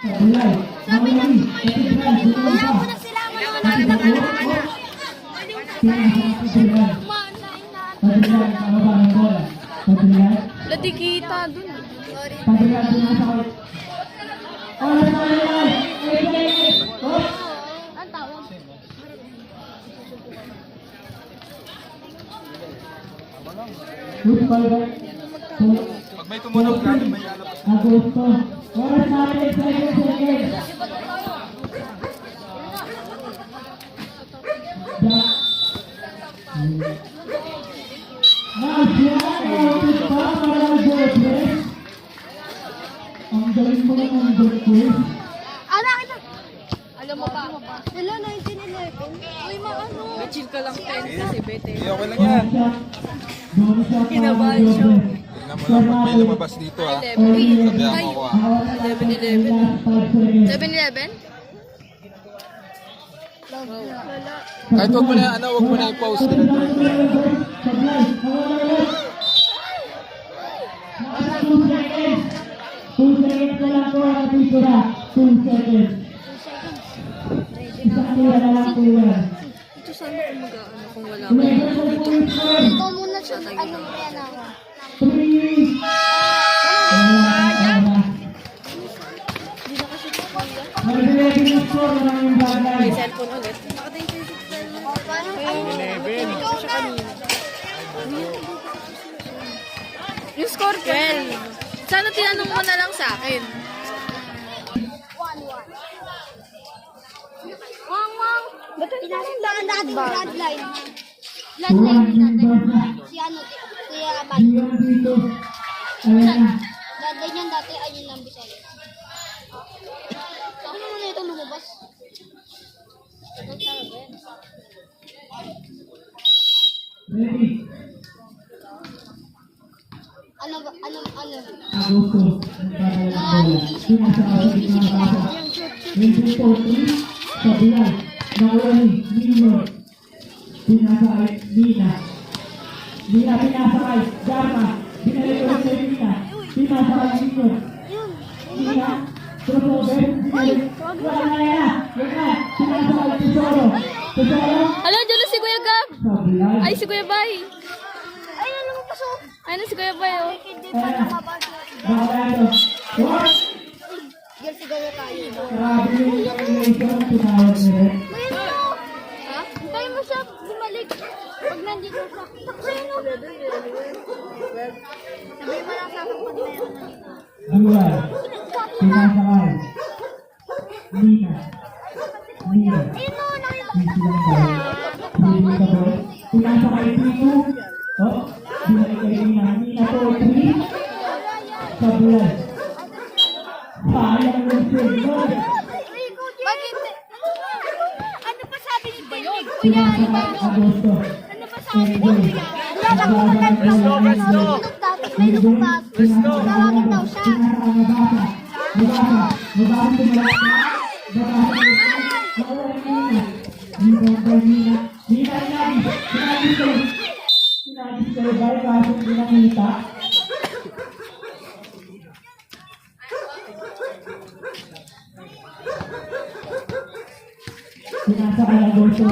Sabi na, wala mo na sila Lati kita dun. Ang tawag. Pag may tumunog natin, may alap. Agosto. Oras natin, 7 seconds. Ang galing mo ng ang galing. Nakita. Alam mo ba? Wala, 1911. Uy, maano. Chill ka lang 10 kasi bete. Hindi, okay lang yan. Kinabahan siya. Tignan mo lang pag may lumabas dito ha. 11. Sabihan mo ko ha. 7-11. 7-11? Kahit wag mo na, wag mo na i-post. Two seconds na lang po ang titira. 2 seconds. Isang tira na lang po yan. Ito sana kung mag-ano kung wala ka dito. Ito muna siya. Ano yan ako? 3. May cellphone ulit. Yung score 12. Sana tinanong mo na lang sa akin. 1-1. Wang. Pinasandaan natin yung bloodline. Bloodline din natin. Si ano, Kuya Abad. Bloodline yan dati, ayun lang Bisaya. Saan mo na ito lumabas? Ito talaga yan. Ano? Agosto. Sabihan. Nawali. Minor. Pinasakay. Mina. Pinasakay. Dharma. Binalik ko sa Mina. Pinasakay. Minor. Mina. Crossover. Binalik. Wala na yan. Pinasakay. Tesoro. Hala, dyan na si Kuya Gab. Sabihan. Ay, si Kuya Bay. Ay, ano mo paso? Ay, na si Kuya Bay, oh. Hindi pa nakabas. Bakit? What? Girl, siguro tayo. Grabe yung relation tinawag nila. Ha? Tayo mo siya bumalik. Pag nandito siya. Taksay no. Sabi mo lang sa akin pag meron na dito. Buwan. Pinasakay. Mina. Mina. Ayun no, nakita ko Hindi na. silang bawal. Hindi ka bawal. Pinasakay dito. Oh, binalik kay Mina. Mina po, 3. Sa buwan. Sayang yung signal. Bakit? Ano pa sabi ni Tindig? Kuya, Pinasakay Agosto. ano pa sabi ni Kuya? Wala lang ko matanda. Dati may lumabas. Tawagin daw siya. Pinasa kay Agosto.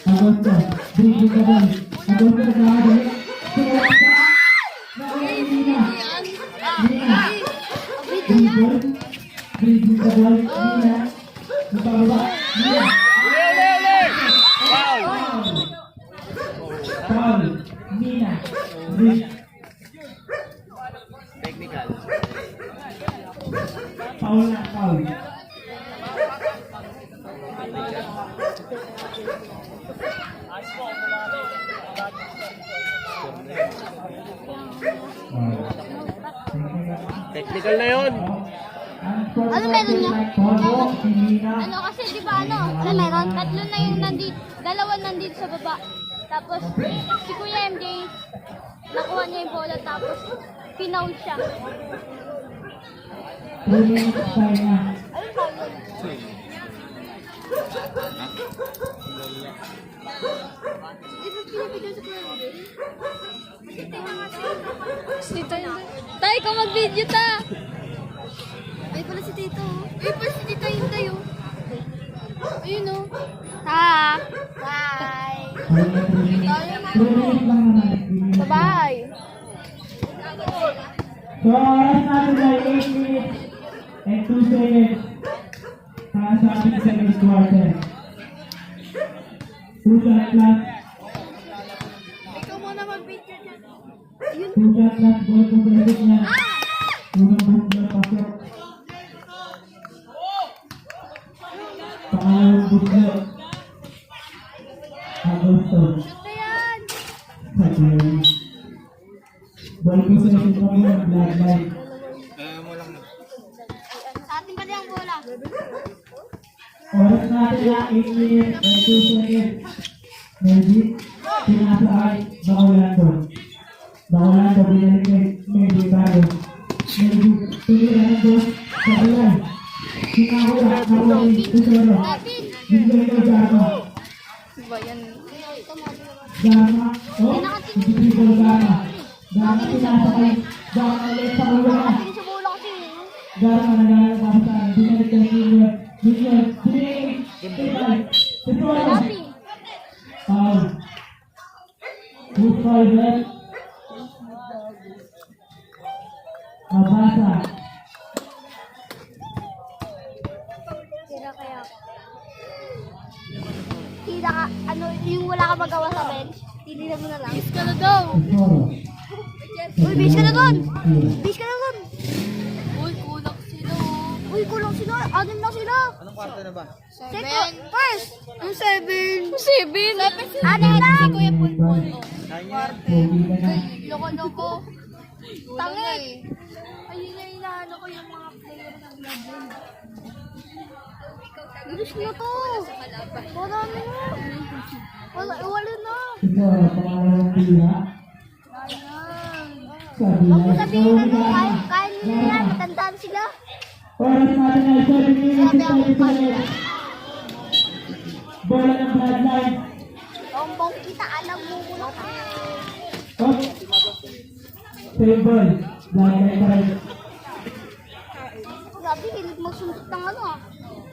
Agosto. Dribble ka doon. Agosto nagkakagalit. Pinasa. Nakawin Nina. Nina. Dribble. Dribble ka doon. Nina. Napababa. Nina. Foul. Nina. Dribble. Foul na. Foul. Technical na yun. Ano meron niya? Ano kasi di ba ano? Ano meron? Tatlo na yung nandito, dalawa nandito sa baba. Tapos si Kuya MJ nakuha niya yung bola tapos pinaul siya. Ayun pa yun. Di ba pinapigyan sa Kuya MJ? Kasi tingnan nga siya. Tay, ikaw mag-video ta. Ay pala si dito. Eh, pa si Tita Hinday, oh. Ayun, oh. Ta. Bye. 3 minutes lang naman. Bye-bye. So, oras natin ay 8 minutes and 2 seconds. Para sa ating second quarter. 2 shot lang. Ikaw muna mag-picture dyan. 2 shot lang. Goal completed niya. Unang book na pasok. Pangalawang book na. Aguston. Shoot na yan. Ball possession kami ng bloodline. Sa atin ba ang bola? Oras natin na 8 minutes and 2 seconds. Maybe, pinasa ay Bacolando. Bacolando, binalik kay Maybe Bago. Maybe, pinilando sa kulay. Sinakula, nakuli, Tesoro. Bigay kay Garma. Ba yan? Garma, oh, hindi ko Garma. Garma, pinasa kay Garma ulit sa kulay. Tingin sa bola kasi. Garma, naglalabas sa akin. Binalik kay Junior. Junior, binigay. Tesoro. Happy. Foul. Good foul, Brett. Mabasa. Tira kaya. Tira ka, ano, yung wala ka magawa sa bench, tira mo na lang. Bis ka na daw. Tesoro. Uy, bis ka na doon. Two. Bis ka na doon. Uy, kulang sila. Uy, kulang sila. Anim na sila. Anong kwarto na ba? Second. First. Ang 7. 7? Anim na. Si Kuya Pulpul. Pogi ka na. Loko-loko. Tangin. Ayun na inaano ko yung mga player ng Labon. Bilis na to. Marami na. Wala na. Tesoro, pangalawang tira. Ayan. Sabi Huwag mo na. sabihin na kaya nila yan. Matandaan sila. Oras natin ay 7 minutes and 30 seconds. Bola ng bloodline. Tombong kita, alam mo muna ka. Oh. Table. Bloodline pa rin. Grabe, hilig magsuntok ng ano ah.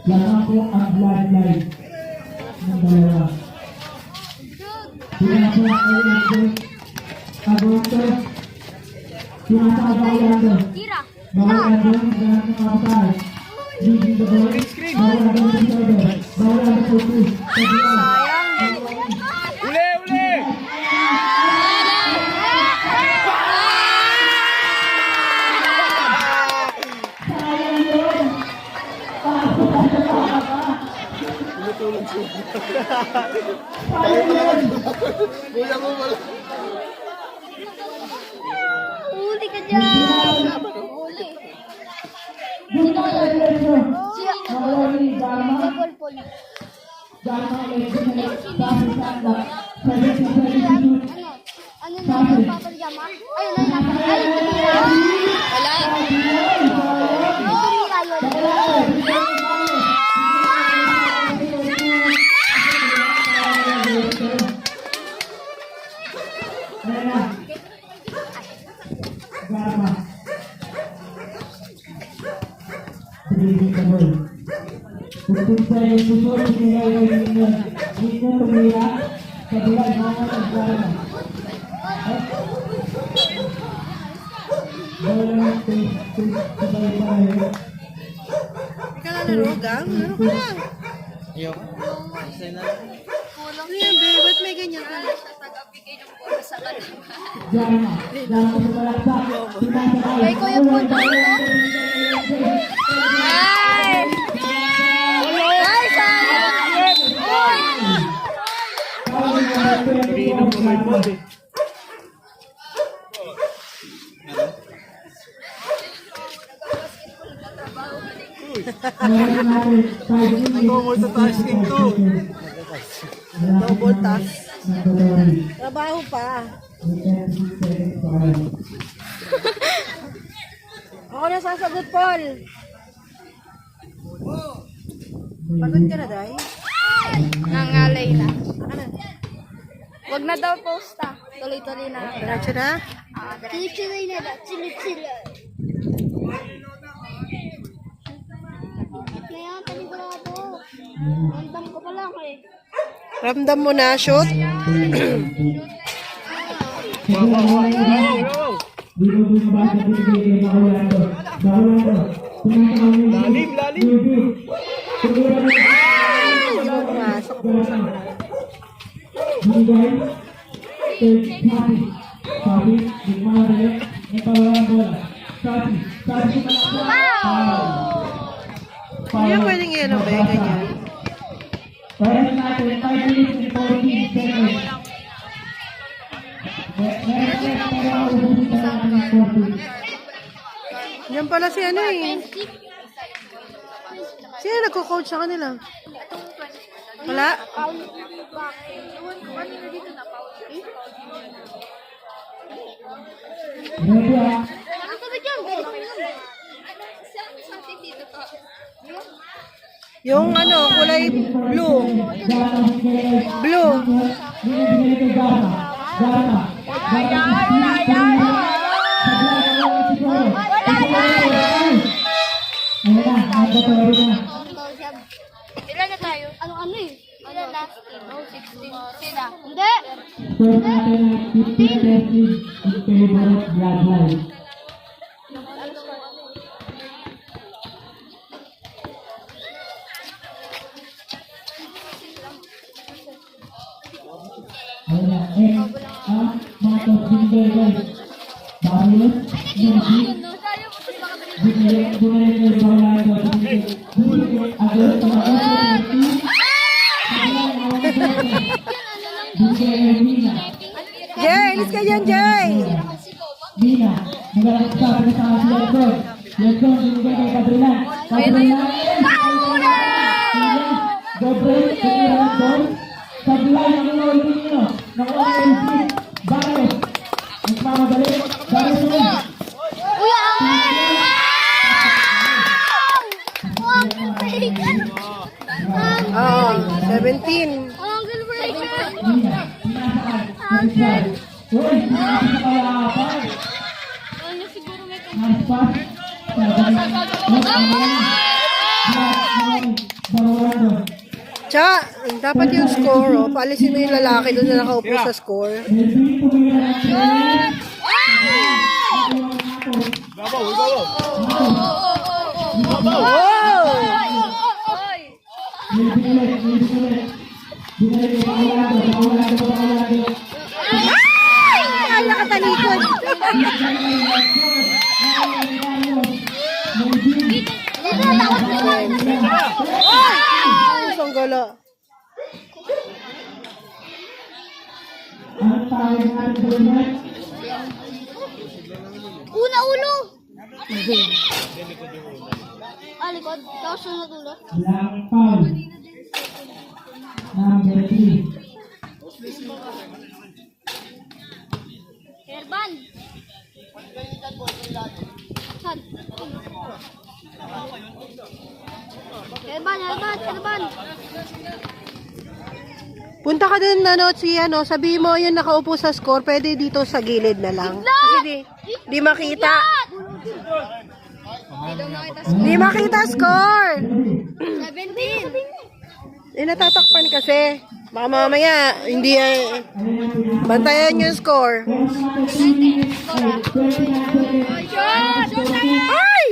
Lamang po ang bloodline ng dalawa. Pinasa ang AFC. Agosto. Pinasa ang Bacolando. Tira. Bacolando, ganap ng kapatay. Leading the ball. Bacolando sa shoulder. Bacolando for 2. Uli! Uli! Sayang yun. Sayang yun. Kuya mo wala. Huli ka dyan. Huli. Dito kayo, Lorenzo. Siya. Makalawin, Dharma. Pulpul. Dharma, Lorenzo. Dharma, Sanda. Sabi sa Ano? Ano na yung papalyama? Ayun na yung ayun, tumira. Wala. Tumira yun. Dharma. Bigay ka mo. Kung sa iyo, susunod nila yung inyo. Hindi na tumira. Kabilang mga ng Dharma. Bola ng sabay pa rin. Ika na laro, gang? Laro ka na. Ayoko. Isa na. Ano yan, babe? Ba't may ganyan ka? Dharma. Dharma sa balaksa. Pinasakay. Kay Kuya Pulpul ito. Ay! Ay, sayang! Uy! Tumol sa taas team 2. Double task. Trabaho pa. Ako na sasagot, Paul. Pagod ka na, Day? Nangalay na. Ano? Wag na daw posta. Tuloy-tuloy na. Diretso na? Tuloy-tuloy na daw. Tuloy-tuloy. na yan, panigurado. Ramdam ko pa lang eh. Ramdam mo na, shoot. Lalim, lalim. Masok. Hindi na pwedeng yan, ba? Ganyan. Oras natin, 5 minutes and 14 seconds. Yan pala si ano eh. Sino nagko-coach sa kanila? Wala? Ano ba dyan? Yung ano, kulay blue. Blue. Ilan na tayo? Ano eh? Ilan na? 16. Sila? Hindi. Jay, alis ka dyan, Jay. Mina, nagkakasabi sa kasi Lekon. Lekon, binigay kay Gabrielan. Gabrielan, Gabrielan, Sablay, nakuha ulit nyo. Nakuha ulit nyo. Bakit? Nagmamadali. Bakit nyo? Oh, 17. Ang celebration! Mina, pinasakay. Uy, pinasakay ka pa. Ano siguro may Aspas. Cha, dapat yung score, oh. Paalisin mo yung lalaki doon na nakaupo sa score. Babaw, babaw. Wow! Ay, nakatalikod. Ay, isang gala. Una ulo! Likod. Tapos sunod ulo. Lang foul. Number 3. Herban! Saan? Herban! Punta ka dun ano, sabihin mo yung nakaupo sa score, pwede dito sa gilid na lang. Kasi di makita. Di makita score. 17! Natatakpan kasi. Baka mamaya, hindi bantayan yung score. Ay!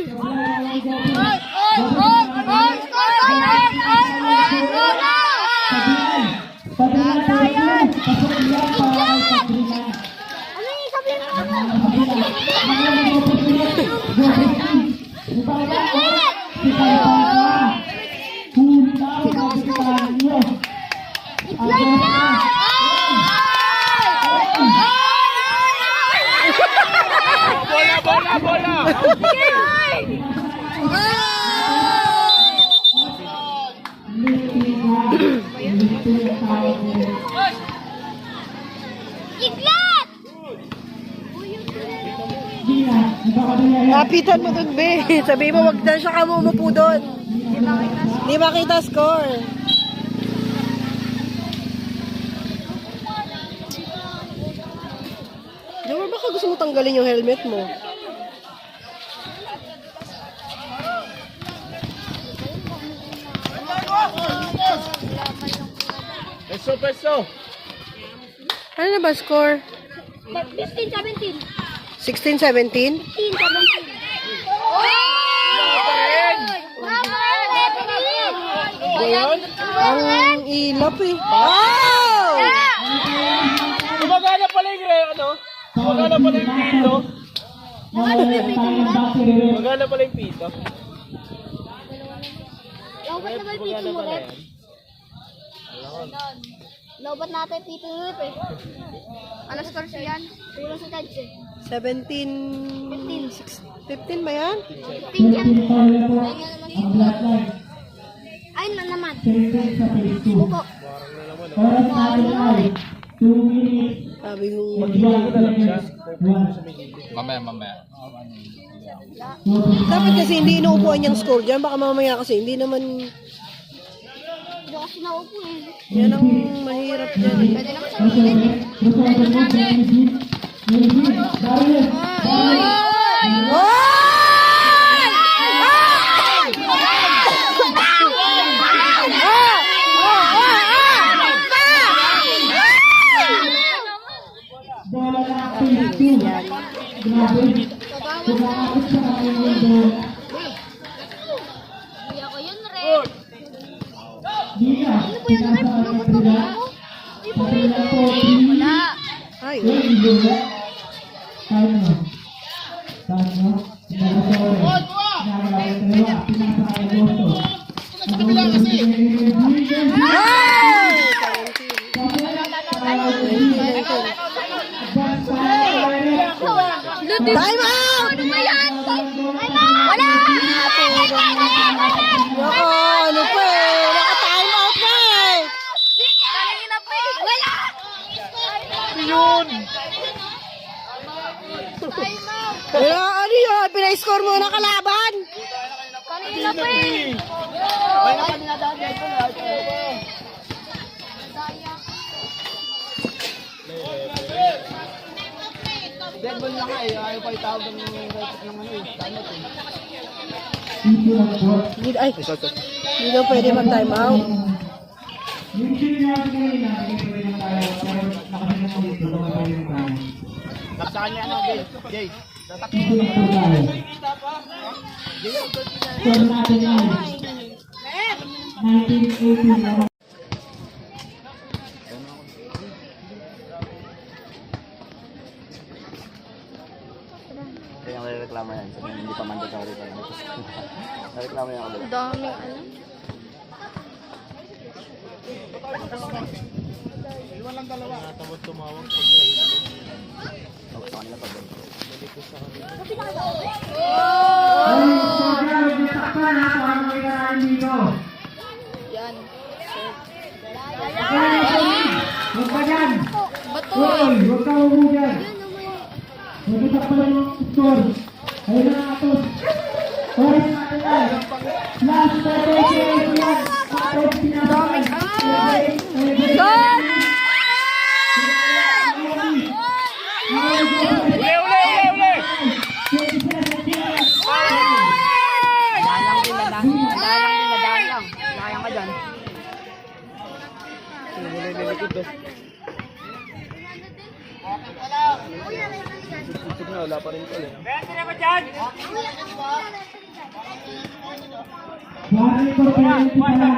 Ano yung sabihin mo? Bola, bola, bola. Iglat! Lapitan mo dun, be. Sabihin mo, wag na siya kamumupo dun. Di makita score. Diba, baka gusto mo tanggalin yung helmet mo? Peso. Ano na ba score? 15-17. 16-17? 15-17. Ang ilap eh. Oh! Gumagana pala yung ano? Gumagana pala yung pito. Gumagana pala yung pito. Lobat na ba yung pito mo, Rep? Lobat natin yung pito mo, Rep eh. Ano score siya yan? Kulang sa touch eh. 15 ba yan? 15 yan. Ay na naman. Buko. Oras natin ay 2 minutes. Sabi mo, Maghihilang na lang siya. Mamaya. dapat kasi hindi inuupuan yung score dyan. Baka mamaya kasi hindi naman, Hindi kasi naupo eh. yan ang mahirap dyan eh. Pwede naman sa ulit eh. Bola na 22. Grabe. Kumapit sa kanyang mundo. Hindi ako yun, Rep. Di na. Ano po yun, Rep? Lubot na ba ako? Hindi po pwede. Wala. Ay, Time mo. Pinapasawin. Pinapasawin. Sa kabila kasi. time out! Ano ba yan? Wala! Nako, ano pa eh? Naka-time out na eh! Kanina pa eh. Wala! Yun! Time out. Wala, ano yun? Pinay-score mo na kalaban! Kanina pa eh. Dead ball na nga eh. Ayaw pa itawag ng ano eh. Tanot eh. Ay, hindi daw pwede mag-time out. Yung sinabi kanina, naging tayo, pero nakasinap mo dito, tumatay yung tayo. Tap sa kanya ano, Jay. Ito na po tayo. Score natin ay 19-18. Kaya ang reklamo yan. Sabi hindi pa mandatory pa rin. Reklamo yan ako. Daming ano. Natamot tumawag pag sa ilo. Tawag sa kanila pag Huwag ka dyan! Hoy, huwag ka umugan! Magkita pa lang yung score. Ayun na atos. Oras natin ay. Last 30 seconds yan. Atos pinapay. Sayang ka dyan. Isip na, wala pa rin pala. Bari ko penalty pa lang.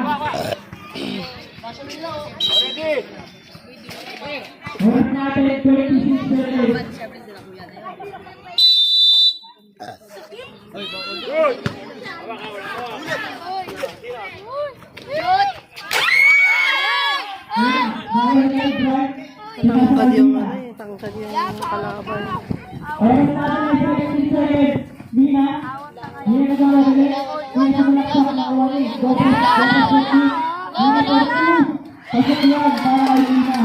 Oras natin 26 seconds. Tangkad yung ano eh, tangkad yung kalaban. Oras natin ay 17 seconds. Mina. Mina nagawali. Mina malaksak na awali. Gopis. Mina Corpus. Pagkatiyan para kay Mina.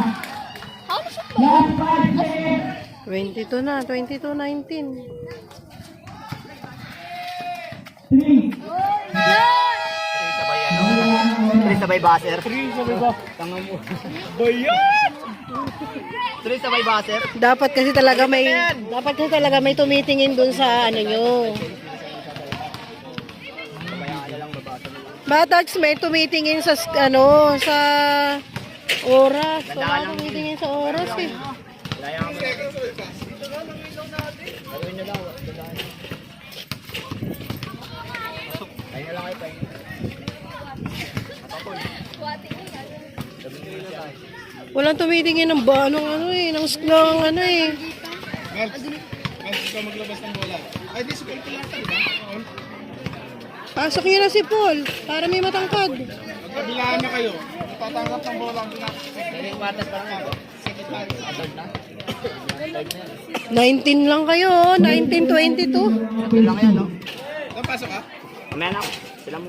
Last 5 seconds. 22 na, 22-19. 3. Three sabay baser. Tanga mo. Bayan! Three sabay baser. Dapat kasi talaga may tumitingin dun sa ano nyo. Batags may tumitingin sa ano, sa oras. Wala tumitingin sa oras eh. Walang tumitingin ng ba, anong ano eh, ng ano eh. Guys, ikaw maglabas ng bola. Ay, di si Paul Pilata, di ba? Pasok niyo na si Paul, para may matangkad. Magkabilaan na kayo. Tatanggap ng bola ang pinaka. Yung patas pa lang ako. Second pass. Asad na. 19 lang kayo, 19-22. Ito lang yan, no? Saan pasok ka? Mamaya na ako. Sila mo.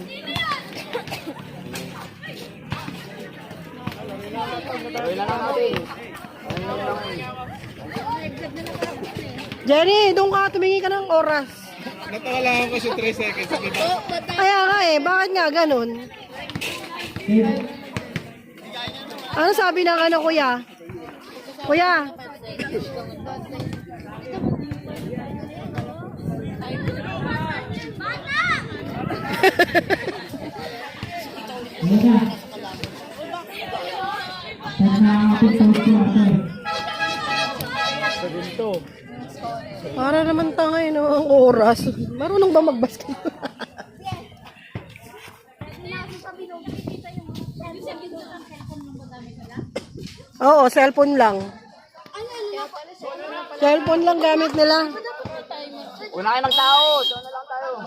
Gawin na lang natin. Jenny, doon ka, tumingin ka ng oras. Natawa lang ako kasi 3 seconds. Diba? Kaya nga eh, bakit nga ganun? Ano sabi ng ano, kuya? Kuya? Ayan na. Nakakapit sa quarter. Para naman tangay no, ang oras. Marunong ba magbasket? Oo, cellphone lang. Cellphone lang gamit nila. Una kayo magtao. So na lang tayo.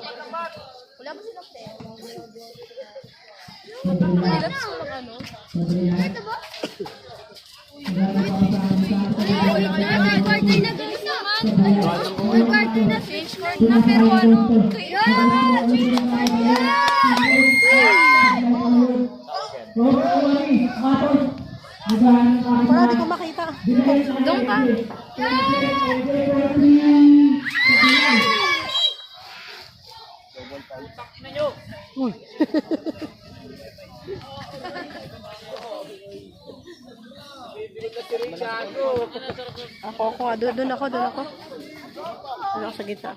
Para di ko makita. Doon ka. Uy. Ako, doon ako. Doon ako sa gitna.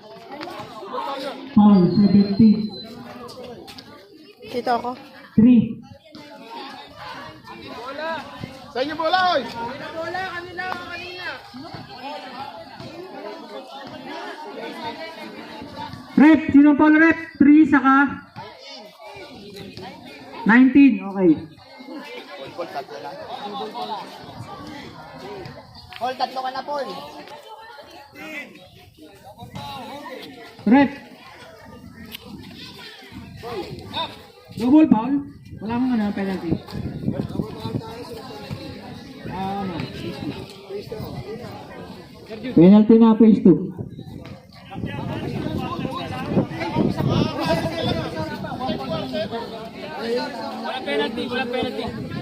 Foul, 70. Dito ako. 3. Sa inyo bola, oy! Rep, sino Paul rep? 3 saka 19, okay. Paul, tatlo ka na, Paul. Rep. No ball, Paul. Wala mong ano, penalty. Penalty na, phase 2.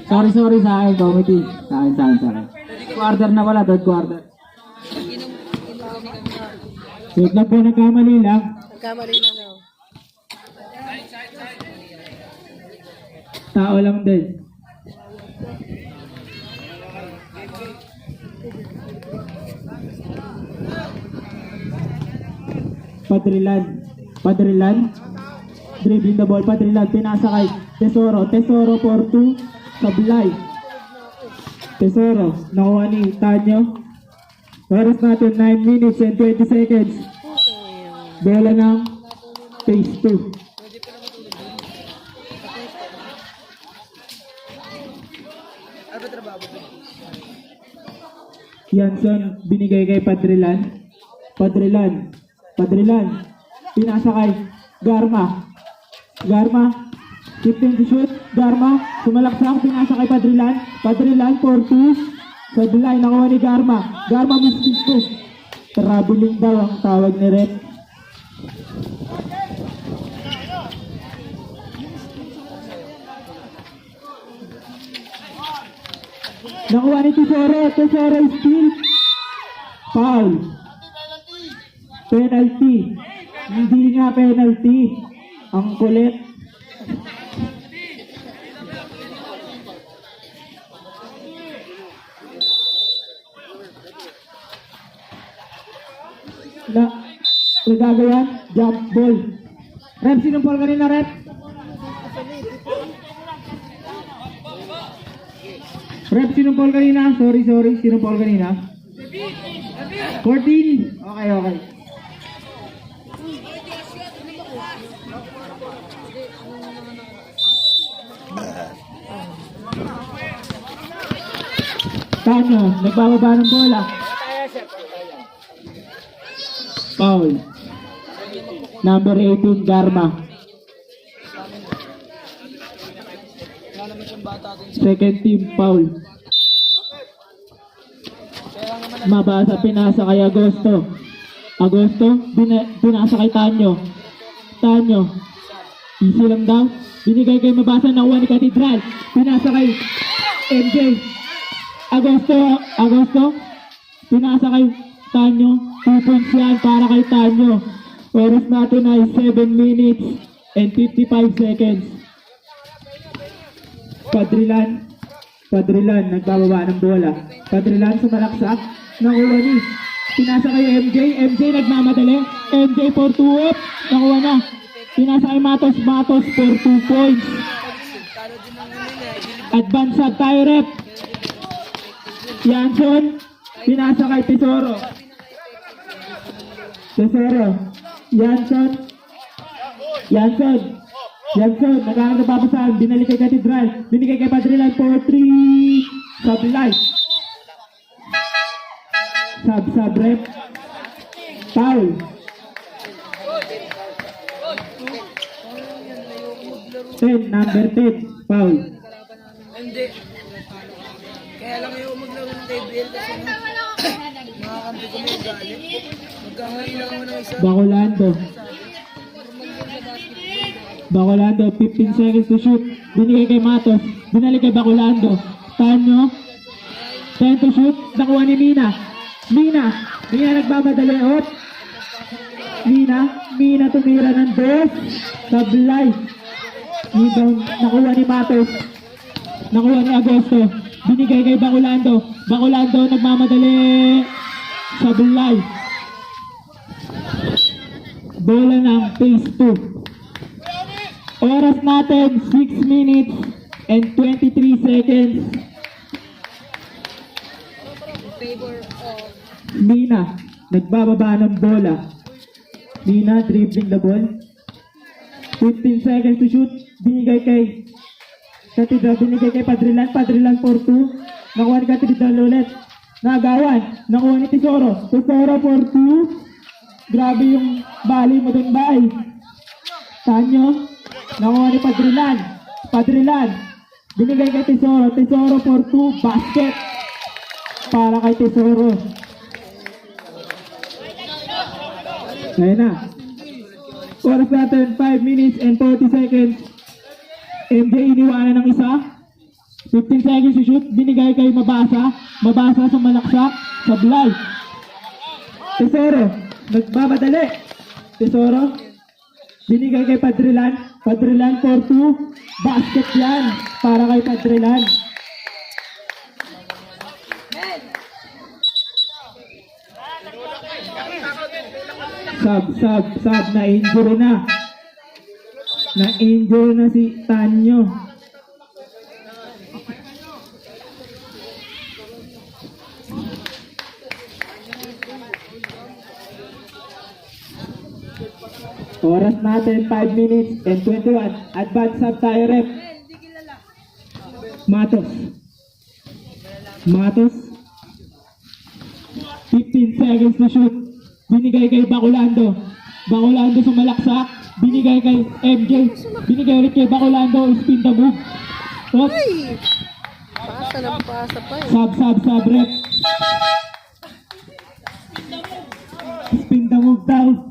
Sorry sa akin, committee. Sa akin. Quarter na pala, third quarter. Wait lang po, nagkamali lang. Nagkamali lang ako. Tao lang din. Padrilan. Dribbling the ball, Padrilan, pinasa kay Tesoro for 2, Sablay. Tesoro, nakuha ni Tanyo. Oras natin 9 minutes and 20 seconds. Bola ng phase 2. Yanson, binigay kay Padrilan. Pinasa kay Garma, 15 to shoot. Garma, sumalaksak, pinasa kay Padrilan for 2. Sablay, nakuha ni Garma mistis to. Traveling daw ang tawag ni Rep. Nakuha ni Tesoro steal. Foul. Penalty. Hindi nga penalty. Ang kulit. Nagagayan, jump ball. Rep, sinong ball kanina, Rep? Rep, sinong foul kanina? Sorry. Sinong foul kanina? 14. Okay. Tanyo, nagbababa ng bola. Foul. Number 18, Garma. Second team, foul. Mabasa, pinasa kay Agosto. Pinasa kay Tanyo. Easy lang daw. Binigay kay Mabasa, nakuha ni Cathedral. Pinasa kay MJ. Agosto. Pinasa kay Tanyo. 2 points yan para kay Tanyo. Oras natin ay 7 minutes and 55 seconds. Padrilan, nagbababa ng bola. Padrilan, sumalaksak. Nakuha ni. Pinasa kay MJ, nagmamadali. MJ for 2 up. Nakuha na. Pinasa kay Matos for 2 points. Advance sub tayo, rep. Yanson, pinasa kay Tesoro. Yanson, nagkakaroon na babasaan. Binalik kay Cathedral. Binigay kay Padrilan for 3. Sub-light. Sub-rep. Foul. Number 10. Foul. Hindi. Kaya lang yung maglaro ng table kasi makakampi ko may galit. Magkakampi lang ako ng isa. Bacolando, 15 seconds to shoot. Binigay kay Matos. Binalik kay Bacolando. Tanyo. 10 to shoot. Nakuha ni Mina. Mina nagmamadali. Mina tumira ng 2. Sablay. Rebound. Nakuha ni Matos. Nakuha ni Agosto. Binigay kay Bacolando. Nagmamadali. Sablay. Bola ng phase 2. Oras natin, 6 minutes and 23 seconds. Mina, nagbababa ng bola. Mina, dribbling the ball. 15 seconds to shoot. Binigay kay Padrilan for 2. Nakuha ni Cathedral ulit. Nagawan. Nakuha ni Tesoro for 2. Grabe yung bali mo dun, bay. Tanyo. Nakuha ni Padrilan. Binigay kay Tesoro for 2. Basket. Para kay Tesoro. Ayun na. Oras natin, 5 minutes and 40 seconds. MJ iniwanan ng isa. 15 seconds to shoot. Binigay kay Mabasa sa malaksak. Sablay. Tesoro. Nagmamadali. Tesoro. Binigay kay Padrilan for 2. Basket yan. Para kay Padrilan. Sub. Na-injure na si Tanyo. Oras natin 5 minutes and 21. Advance sub tayo, rep. Matos. 15 seconds to shoot. Binigay kay Bacolando sa malaksak. Binigay kay MJ. Binigay ulit kay Bacolando. Spin the move. Oops. Pasa pa eh. Sub, rep. Spin the move daw.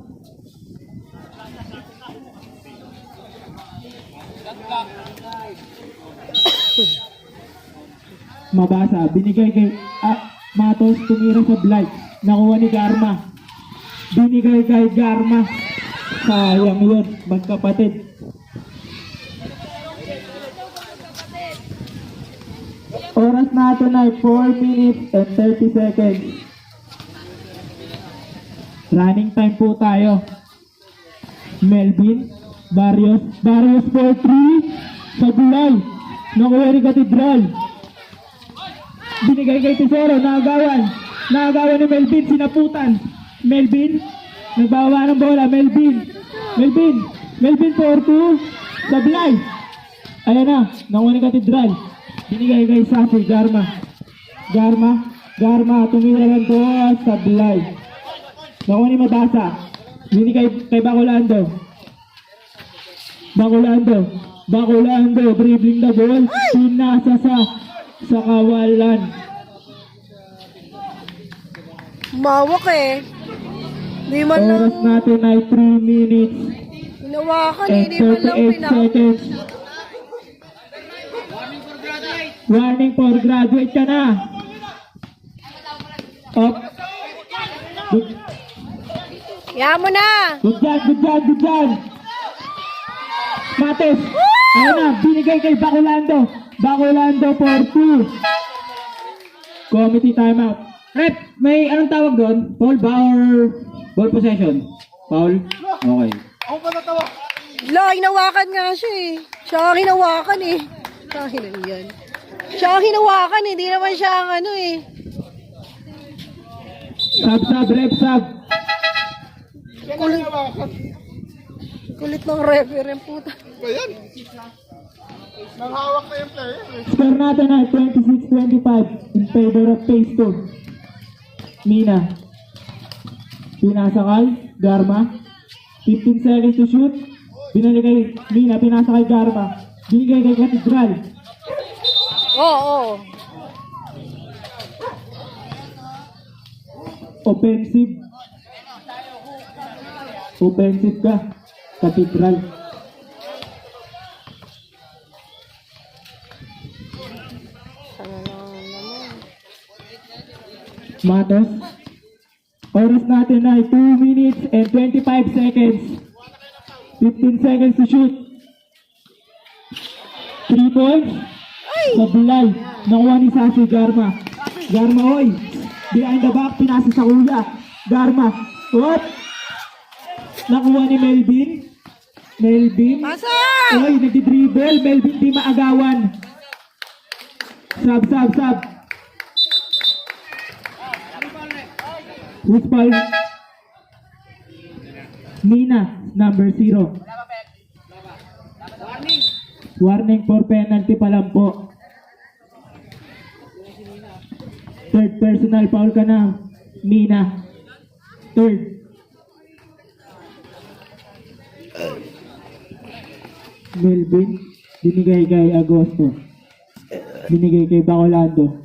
Mabasa. Binigay kay Matos. Tumira sa blight. Nakuha ni Garma. Binigay kay Garma. Sayang yun, magkapatid. Oras natin ay 4 minutes and 30 seconds. Running time po tayo. Melvin, Barrios for 3. Sablay. Nakuha ni Katedral. Binigay kay Tesoro, naagawan. Naagawan ni Melvin, sinaputan. Melvin, nagbawa ng bola. Melvin for 2. Sablay. Ayan na, nakuha ni Katedral. Binigay kay Safi, Garma, tumira lang doon. Sablay. Nakuha ni Mabasa. Binigay kay Bacolando. Dribbling the ball. Pinasa sa kawalan. Mawak eh. Di man lang. Oras natin ay 3 minutes Hinawakan eh. and Di man lang 38 seconds. Warning for graduate ka na. Up. Kaya mo na. Good job. Mates. Ayun na, binigay kay Bacolando for 2. Committee timeout. Rep, may anong tawag doon? Foul ba or ball possession? Foul? Okay. Hinawakan nga siya eh. Siya ang hinawakan eh. Siya ang hinawakan eh. Di naman siya ang ano eh. Sub. Kulit ng referee, puta. Score natin ay 26-25 in favor of phase 2. Mina. Pinasa kay Garma. 15 seconds to shoot. Binalik kay Mina. Pinasa kay Garma. Binigay kay Katedral. Oo. Offensive ka. Katedral. Matos. Oras natin ay 2 minutes and 25 seconds. 15 seconds to shoot. 3 points. Sablay. Nakuha ni Sasu Garma. Oy. Behind the back. Pinasa sa kuya. Garma. What? Nakuha ni Melvin. Pasa! Oy, nagdi-dribble. Melvin di maagawan. Sub. Who's foul? Mina, number 0. Warning for penalty pa lang po. Third personal foul ka na, Mina. Third. Melvin, binigay kay Agosto. Binigay kay Bacolando.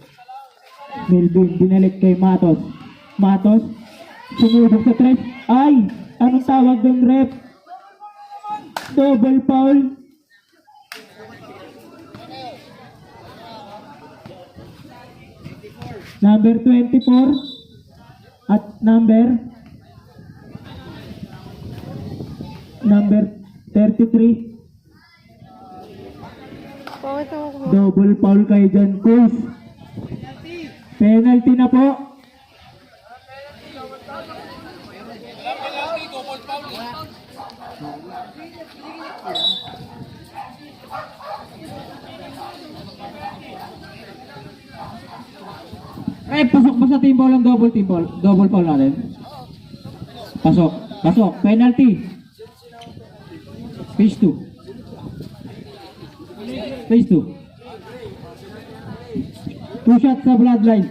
Melvin, binalik kay Matos. Sumubok sa tres. Ay! Anong tawag doon, rep? Double foul. Number 24 at number 33. Bakit ako? Double foul kayo dyan, coach. Penalty na po. Pasok ba sa team ball ang double foul natin? Pasok. Penalty. Phase 2. Two shots sa bloodline.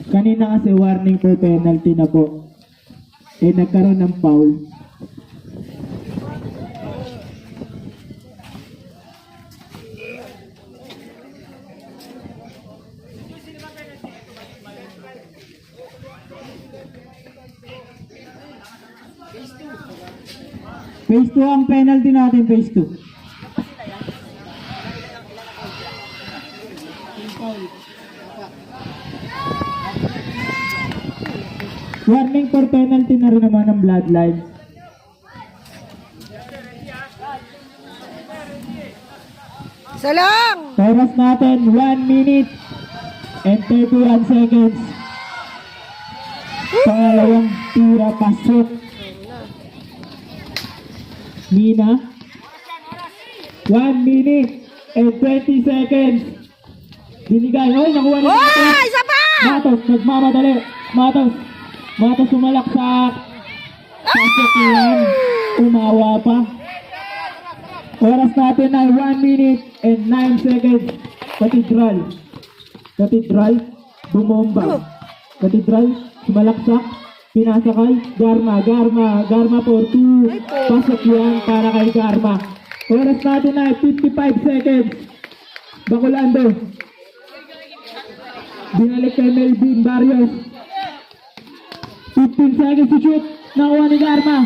Kanina kasi warning for penalty na po. Nagkaroon ng foul. Phase 2 ang penalty natin, phase 2. Warning for penalty na rin naman ang bloodline. Isa lang! Oras natin, 1 minute and 31 seconds. Pangalawang tira, pasok. Mina. 1 minute and 20 seconds. Binigay. Hoy, nakuha ni Matos. Isa pa! Matos, nagmamadali. Matos sumalaksak. Sasakyan. Umawa pa. Oras natin ay 1 minute and 9 seconds. Katedral. Bumomba. Katedral. Sumalaksak. Pinasakay. Garma for 2. Pasakyan para kay Garma. Oras natin ay 55 seconds. Bacolando. Binalik kay Melvin Barrios. 15 seconds to shoot. Nakuha ni Garma.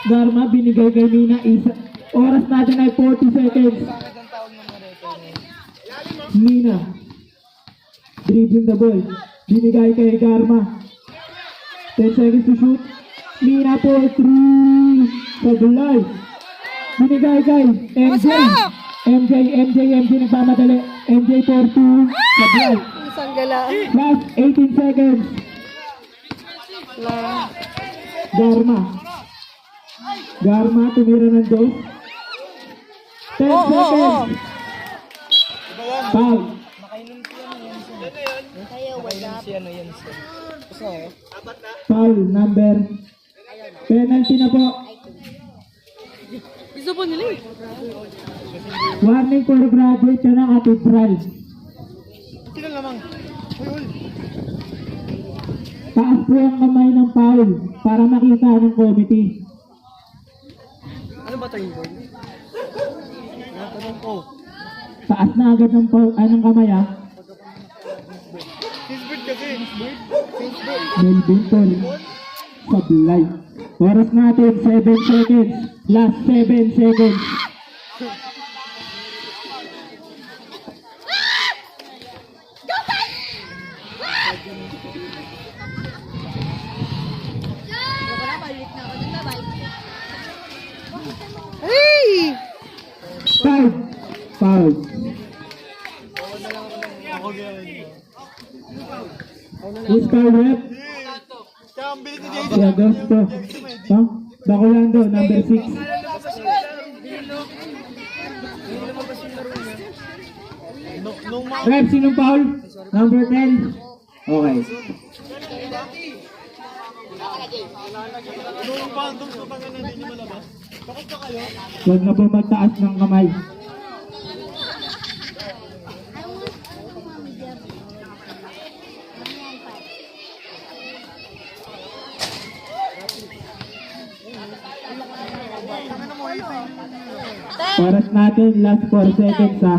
Garma binigay kay Mina. Oras natin ay 40 seconds. Mina. Dribbling the ball. Binigay kay Garma. 10 seconds to shoot. Mina for 3. Sa July. Binigay kay MJ nagmamadali. MJ for 2. Sa July. Isang gala. Last 18 seconds. Garma tumira ng dos. 10 seconds. Foul. Foul number. Penalty na po. Warning for graduate ka ng Katedral. Taas po ang kamay ng foul para makita ng committee. Ano ba ito yung board? Natanong ko. Taas na agad ng foul, ng kamay ah. Fishbird kasi. Melvin Tol. Sablay. Oras natin 7 seconds. Last 7 seconds. Hey! Foul. Who's foul rep? Si Agosto. Huh? Bacolando, number 6. Rep, sinong foul? Number 10. Okay. Huwag na po magtaas ng kamay. Oras natin, last 4 seconds ha.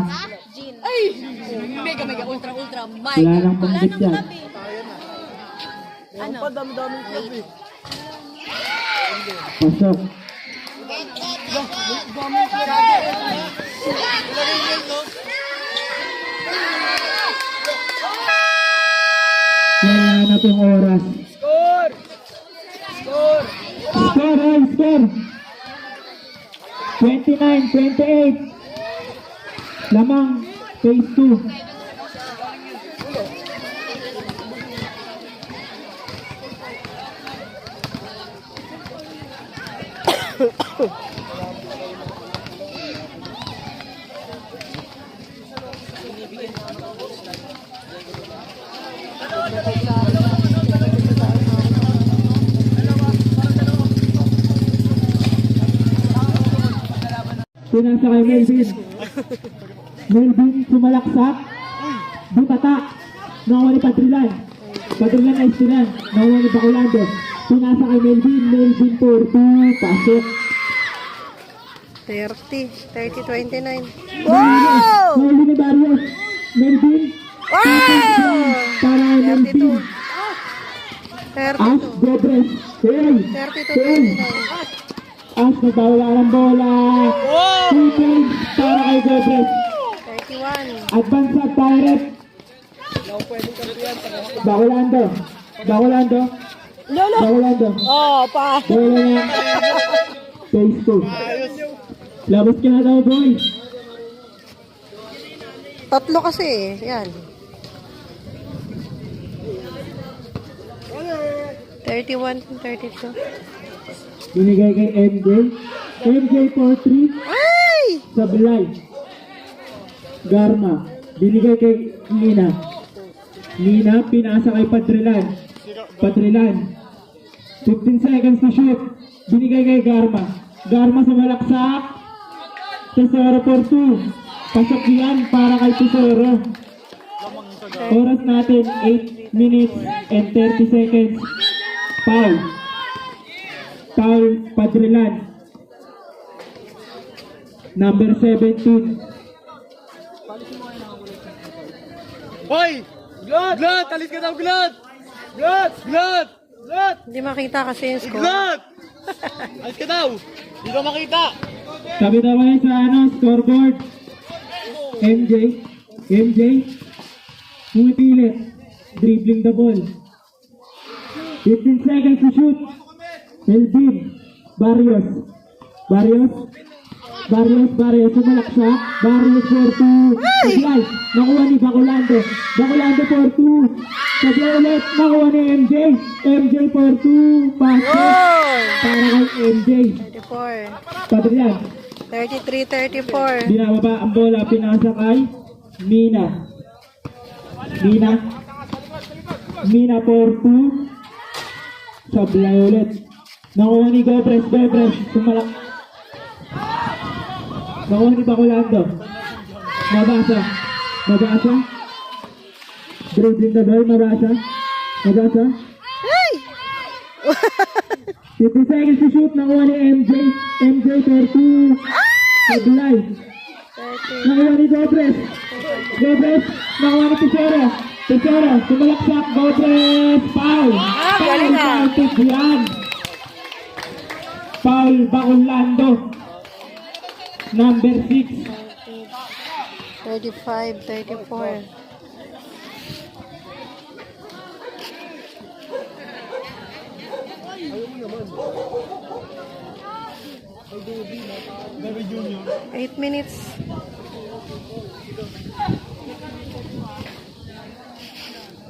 Mega ultra Wala nang banggit yan. Ano? Dami-daming club eh. Pasok. Wala na pong oras. Score! Score! 29-28. Lamang, phase 2. Pinasa kay Melvin. Melvin sumalaksak. Butata. Nakuha ni Padrilan. Padrilan ay istinan. Nakuha ni Bacolando. Pinasa kay Melvin. Melvin for 2. Pasok. 30-29. Wow! Melvin ni Barrios. Melvin. Wow! Para kay Melvin. 32. As Gobres. Hey! 32-29. As nagbawala ng bola. 2 points para kay Gobres. 31. Advance at Pirate. Bacolando. Bacolando. Oh, pa. Bola na. Phase 2. Labas ka na daw, boy. Tatlo kasi eh. Yan. 31-32. Binigay kay MJ. MJ for 3. Sablay. Garma. Binigay kay Nina. Nina, pinasa kay Padrilan. Padrilan. 15 seconds to shoot. Binigay kay Garma. Garma sa malaksak. Tesoro for 2. Pasok yan para kay Tesoro. Oras natin 8 minutes and 30 seconds. Foul. Foul Padrilan. Number 17. Hoy! Glot! Glot! Alis ka daw, Glot! Glot! Glot! Glot! Hindi makita kasi yung score. Glot! Alis ka daw! Hindi ko makita! Sabi naman sa scoreboard. MJ. Pumipilit. Dribbling the ball. 15 seconds to shoot. Elvin. Barrios. Sumalak siya. Barrios for 2. Sablay. Nakuha ni Bacolando. Bacolando for 2. Sablay ulit. Nakuha ni MJ. MJ for 2. Basket. Para kay MJ. 34. Padrian. 33-34. Binababa ang bola. Pinasa kay Mina for 2. Sablay ulit. Nakuha ni Gobres. Sumalak. Nakuha ni Bacolando. Mabasa. Dribbling the ball. Mabasa. 50 seconds to shoot. Nakuha ni MJ for 2. Sablay. Nakuha ni Gobres. Nakuha ni Tesoro. Sumalaksak. Gobres. Foul. galing ah. Tigyan. Foul Bacolando. Number 6. 35-34. Eight minutes.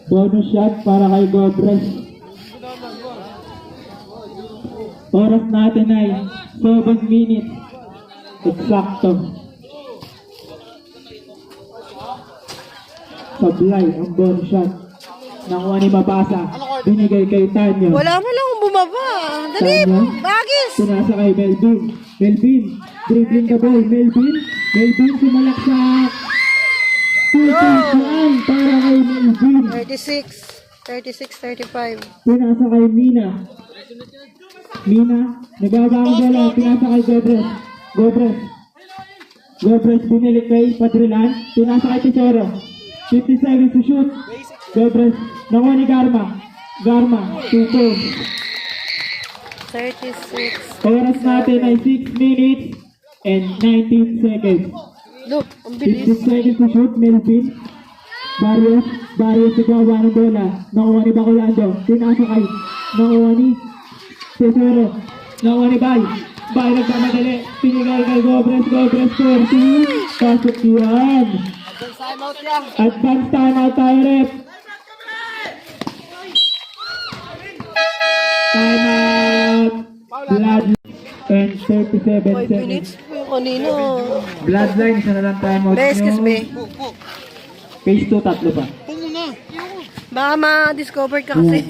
Bonus shot para kay Gobres. Oras natin ay 7 minutes. Eksakto. Sablay ang bonus shot. Nakuha ni Mabasa. Binigay kay Tanya. Wala mo lang bumaba. Dali, Tanya. bagis. Pinasa kay Melvin. Dribbling the ball. Melvin sumalaksak. 2 points yan para kay Melvin. 36-35. Pinasa kay Mina. Nagbaba ang bola. Pinasa kay Gobres binilik kay Padrilan. Pinasa kay Tesoro. 50 seconds to shoot. Gobres. Nakuha ni Garma. 2 points. 36. Oras natin ay 6 minutes and 19 seconds. Look, ang bilis. 15 seconds to shoot. Melvin. Barrios nagbaba ng bola. Nakuha ni Bacolando. Pinasa kay. Nakuha ni Tesoro. Nakuha ni Bay nagkamadali. Pinigay kay Gobres for 2. Pasok yan. Advance timeout tayo, rep. Timeout. Blood and 37 5 seconds. minutes. Yung kanino. Bloodline, isa na lang timeout Excuse me. Phase 2, 3 pa. Baka ma-discover ka kasi.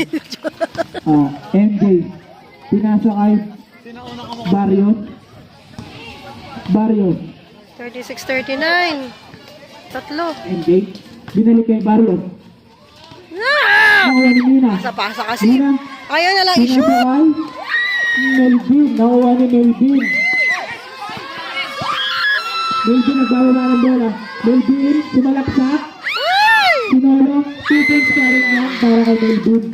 MJ. Pinasa kay Barrios. 36-39. Tatlo. MJ. Binalik kay Barrios. Nakuha ni Mina. Pasa kasi. Mina. Ayaw na lang Pinasa i-shoot. kay Melvin. Nakuha ni Melvin. Nagbababa ng bola. Melvin. Sumalaksak. Sinolo. 2 points pa rin yan para kay Melvin.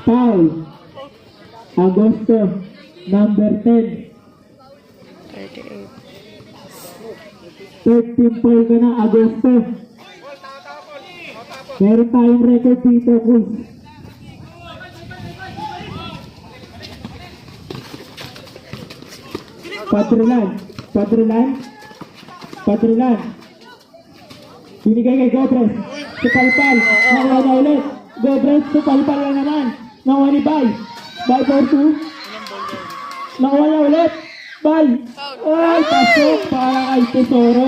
Foul. Agosto. Number 10. 38. 13 foul ka na, Agosto. Meron tayong record dito, Cruz. Patrilan. Binigay kay Gobres. Supalpal. Nakuha na ulit. Gobres, supalpal na naman. Nakuha ni Bay. Ball for 2. Nakuha niya ulit. Ball. Ay, pasok para kay Tesoro.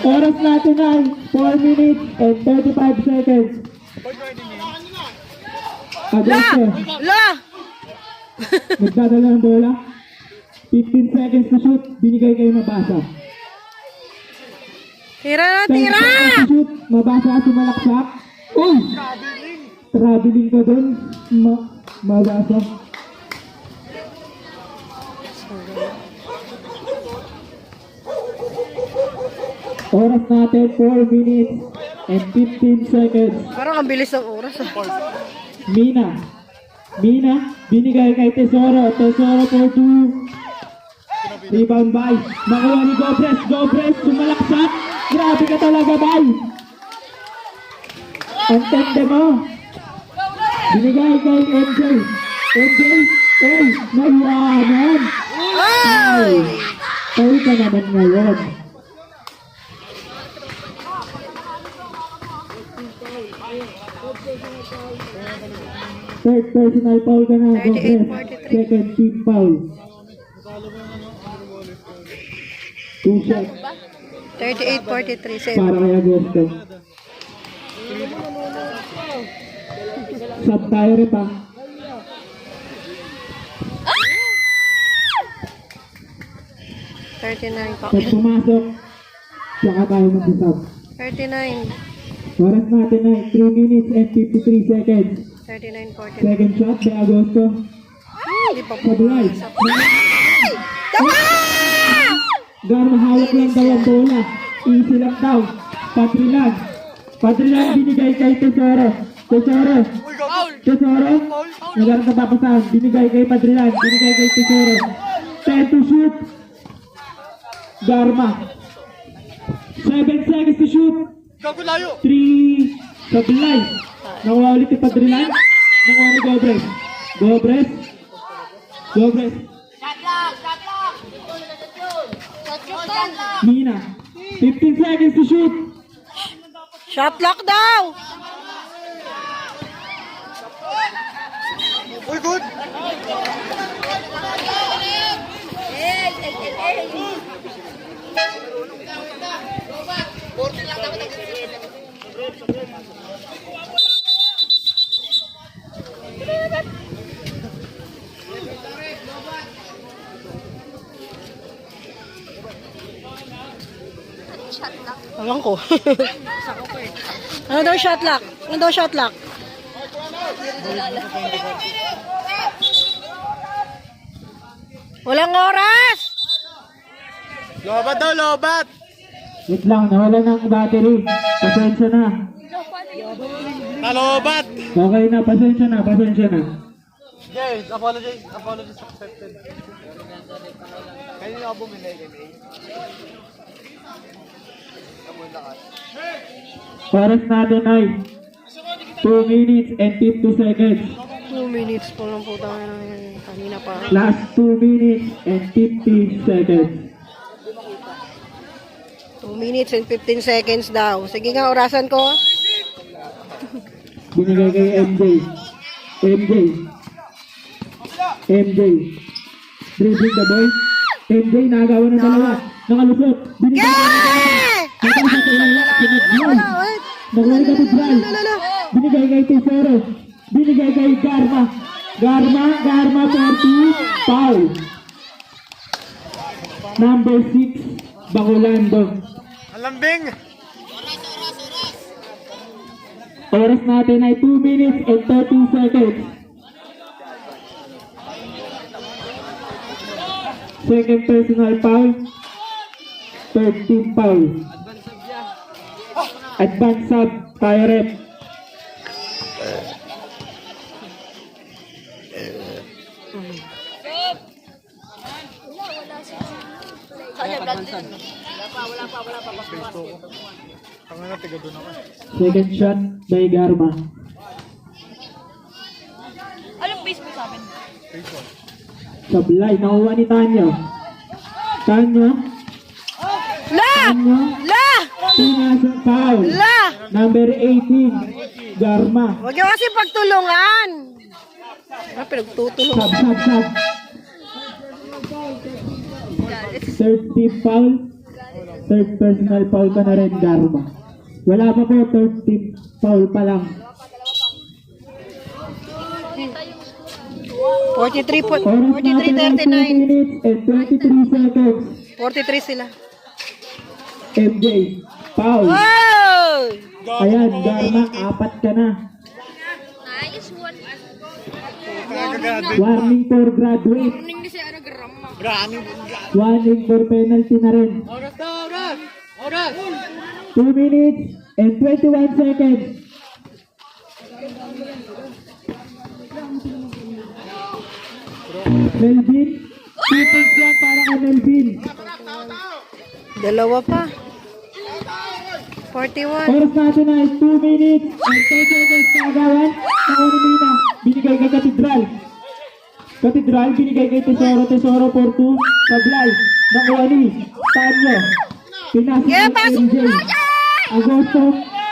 Oras natin ay 4 minutes and 35 seconds. Agosto. La! Nagdadala ng bola. 15 seconds to shoot. Binigay kayo mabasa. Tira na, 10 tira! seconds to shoot. Mabasa at sumalaksak. Uy! Traveling ka dun. Mabasa. Oras natin 4 minutes and 15 seconds. Parang ang bilis ng oras. Mina. Mina, binigay kay Tesoro. Tesoro for 2. Rebound by. Nakuha ni Gobres. Gobres, sumalaksak. Grabe ka talaga, bay. Ang tende mo. Binigay kay MJ. MJ, ay, naiwanan. Ay! Tayo ka naman ngayon. Third personal foul ka na, 38, Gobres. 43. Second team foul. 2 shots 38-43. Save. para kay Agosto. Sub tayo rin pa. Ah! 39 pa. Pag pumasok, saka tayo mag-sub. 39. Oras natin ay 3 minutes and 53 seconds. 39-43. Second shot by Agosto. Hindi pa po. Sablay. Tawa! Garma hawak lang daw ang bola. Easy lang daw. Patrilan. Patrilan binigay kay Tesoro. Tesoro. Tesoro. Nagalang kapapasahan. Binigay kay Patrilan. Binigay kay Tesoro. 10 to shoot. Garma. 7 seconds to shoot. 3. Sablay. Nakuha ulit ni Patrilan. Nakuha ni Gobres. Gobres. Gobres. Mina. 15 seconds to shoot. Shot lock daw! Ewan ko. Ano daw shot lock? Ano daw shot lock? Walang oras! Lobat daw, lobat! Wait lang, nawala ng battery. Pasensya na. Nalobat! Okay na, pasensya na, pasensya na. Yes, apologize accepted. Kanina ako bumili kay Oras natin ay 2 minutes and 50 seconds. 2 minutes po lang po tayo kanina pa. Last 2 minutes and 50 seconds. 2 minutes and 15 seconds daw. Sige nga, orasan ko. Binigay kay MJ. MJ. Dribbling the ball. MJ, nagawa ng dalawa. Nakalusot. Binigay kay Nakuha ni Kapitral. Binigay kay Tesoro. Binigay kay Garma. Garma 40. Foul. Number 6, Bacolando. Alambing! Oras natin ay 2 minutes and 30 seconds. Second personal foul. Third team foul. Advance sub, tayo rep. Second shot by Garma. Anong base mo sa amin? Sablay, nakuha ni Tanya. Tanya, La! pinasang foul. La! Number 18, Garma. Huwag niyo kasi pagtulungan. Pinagtutulog. Sub. Third team foul. Third personal foul ka na rin, Garma. Wala pa po, third team foul pa lang. 43-39. minutes and 23 seconds. 43 sila. MJ, foul. Wow! Ayan, Garma, 4 ka na. Nice one. Warning for graduate. Warning for penalty na rin. 2 minutes and 21 seconds. Melvin, 2 points lang para kay Melvin. Dalawa pa. 41. Oras natin ay 2 minutes and 10 seconds sa agawan. Nakunumina, binigay kay Katedral. Katedral, binigay kay Tesoro for 2. Sablay, nakuha ni Tanyo. Pinasa Yeah, kay pasok MJ. Agosto,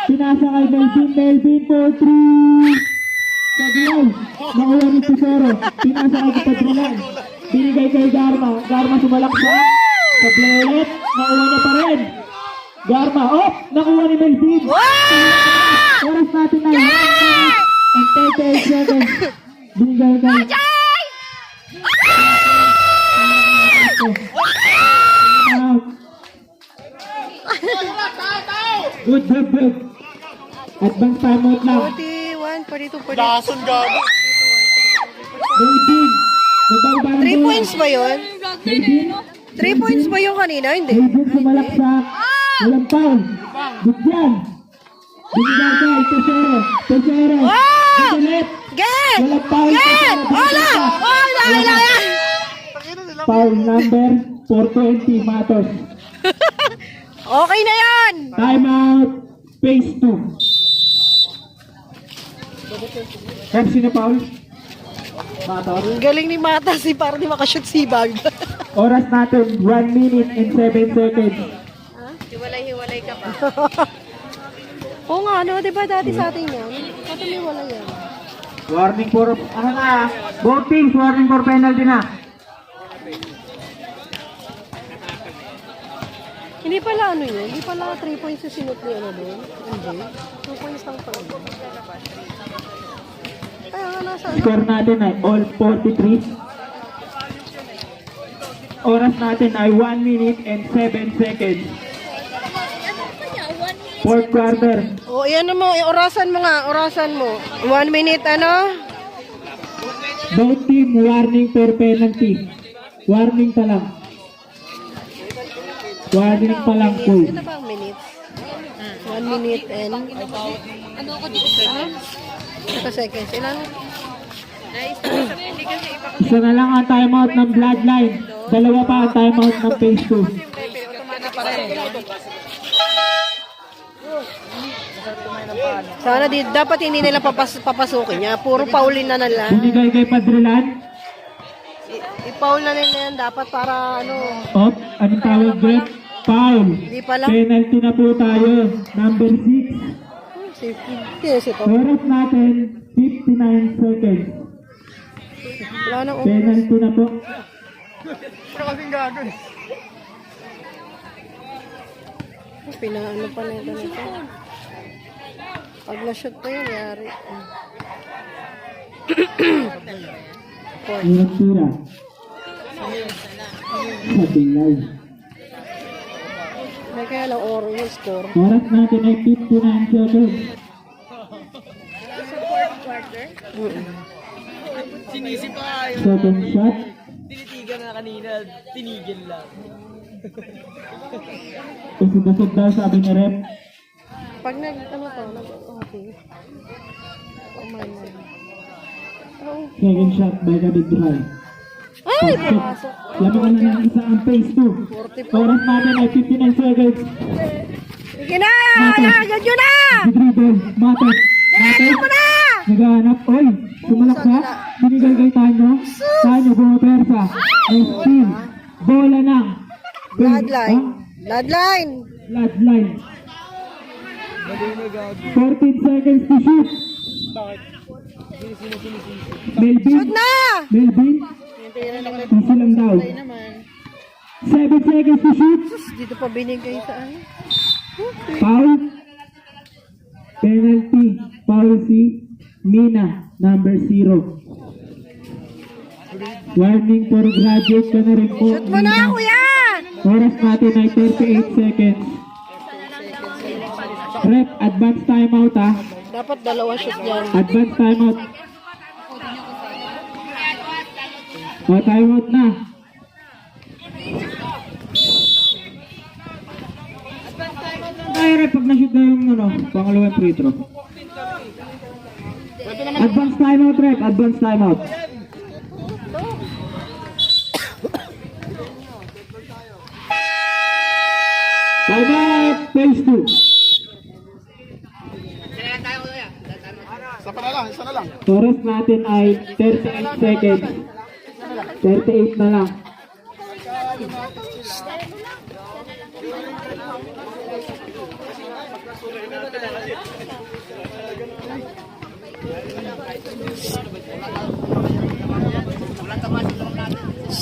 pinasa kay Melvin for 3. Sablay, nakuha ni Tesoro. Pinasa kay Katedral. Binigay kay Garma. Garma sumalaksa. Sablay ulit, nakuha niya pa rin. Garma, nakuha ni Melvin. Oras natin ay 1 minute and 38 seconds. Binigay kay Good. Advance timeout lang. 41, 42, 43. Melvin, nabawban 3 points ba yun? Melvin, 3 points ba yun kanina? Hindi. Melvin sumalaksak. Walang foul. Good yan. Binigay kay Tesoro. Ulit. Get! Walang foul. Get! Hola! Hola! Foul number 420, Matos. Okay na yan! Timeout. Phase 2. Pepsi na foul. Matos. Ang galing ni Mata si para di makashoot si Bag. Oras natin, 1 minute and 7 seconds. Hiwalay ka pa. Oo nga, ano, di ba dati sa atin yan? Hiwalay yan. Warning for, both teams, warning for penalty na. Hindi pala ano yun, hindi pala 3 points yung sinot ni ano doon. Hindi. 2 points lang pala. Kaya nga nasa ano. Score natin ay all 43. Oras natin ay 1 minute and 7 seconds. Fourth quarter. O, yan mo, orasan mo nga, orasan mo. 1 minute, ano? Both team warning for penalty. Warning pa lang. Warning pa lang po. Ito ba ang minutes? 1 minute and... Ano ko dito? Ito seconds. Ilan? Isa na lang ang timeout ng Bloodline. Dalawa pa ang timeout ng Phase 2. Sana dapat hindi nila papasukin niya. Puro paulin na nila. Binigay kay Padrilan. I-foul na nila yan dapat para ano. Anong tawag dyan? Foul. Hindi pala. Penalty na po tayo. Number 6. Safety. Yes, ito. Oras natin, 59 seconds. Wala nang Penalty na po. Pinaano pa na ito nito. Pag na-shoot pa yun, yari. Hirap tira. Sa Bilay. May kaya lang oro yung score. Oras natin ay 59 seconds. Sinisi pa kayo. Second shot. Tinitigan na kanina, tinigil lang. Usog-usog daw sabi ni Rep. Pag okay. Oh my God. Oh. Second shot by Kabidral. Ay, pumasok. Laban na ng isa ang Phase 2. Oras natin ay 59 seconds. Sige na! Agad yun na! Dribble. Matos. Diretso mo na! Naghahanap. Oy, sumalaksa. Binigay kay Tanyo. Tanyo, bumapersa. May spin. Bola ng. Bloodline. Bloodline. Bloodline. 14 seconds to shoot. Melvin. Shoot na! Melvin. Easy lang daw. 7 seconds to shoot. Dito pa binigay sa ano. Foul. Penalty. Foul si Mina, number 0. Warning for graduate ka na rin po. Shoot mo na, kuya! Oras natin ay 38 seconds. Rep, advance timeout ha. Dapat dalawa shoot dyan. Advance timeout. O, timeout na. Ay, rep, pag na-shoot na yung pangalawang free throw. Advance timeout, rep. Advance timeout. Timeout, phase 2. Oras natin ay 38 seconds. 38 na lang.